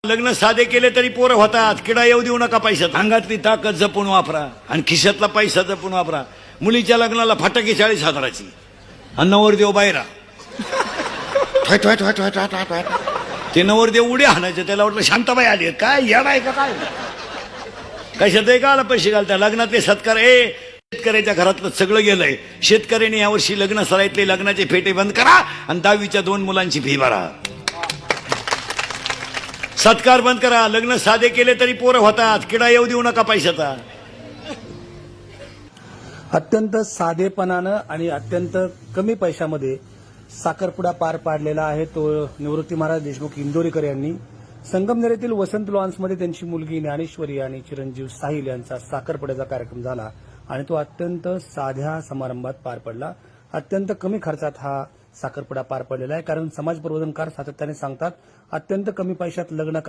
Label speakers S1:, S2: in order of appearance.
S1: लग्न साधे केले तरी पोरं होतात. किडा येऊ देऊ नका पैशात. अंगातली ताकद जपून वापरा आणि खिशातला पैसा जपून वापरा. मुलीच्या लग्नाला फटाके 40,000ची आणि नवरदेव बाहेरा ते नवरदेव उड्या हाणायचे. त्याला वाटलं शांताबाई आली काय येणार आहे का काय कशात आहे का आला पैसे घालता. लग्नातले सत्कार शेतकऱ्याच्या घरातलं सगळं गेलंय. शेतकऱ्याने यावर्षी लग्न सराईतले लग्नाचे फेटे बंद करा आणि 10वीच्या 2 मुलांची फी भरा. सत्कार बंद करा. लग्न साधे केले तरी पोरं होतात. किडा येऊ देऊ नका पैशाचा.
S2: अत्यंत साधेपणानं आणि अत्यंत कमी पैशामध्ये साखरपुडा पार पाडलेला आहे तो निवृत्ती महाराज देशमुख इंदोरीकर यांनी. संगमनेर वसंत लॉन्समध्ये त्यांची मुलगी ज्ञानेश्वरी आणि चिरंजीव साहिल यांचा साखरपुड्याचा कार्यक्रम झाला आणि तो अत्यंत साध्या समारंभात पार पडला. अत्यंत कमी खर्चात हा साखरपुडा पार पडलेला आहे कारण समाज प्रबोधनकार सातत्याने सांगतात अत्यंत कमी पैशात लग्न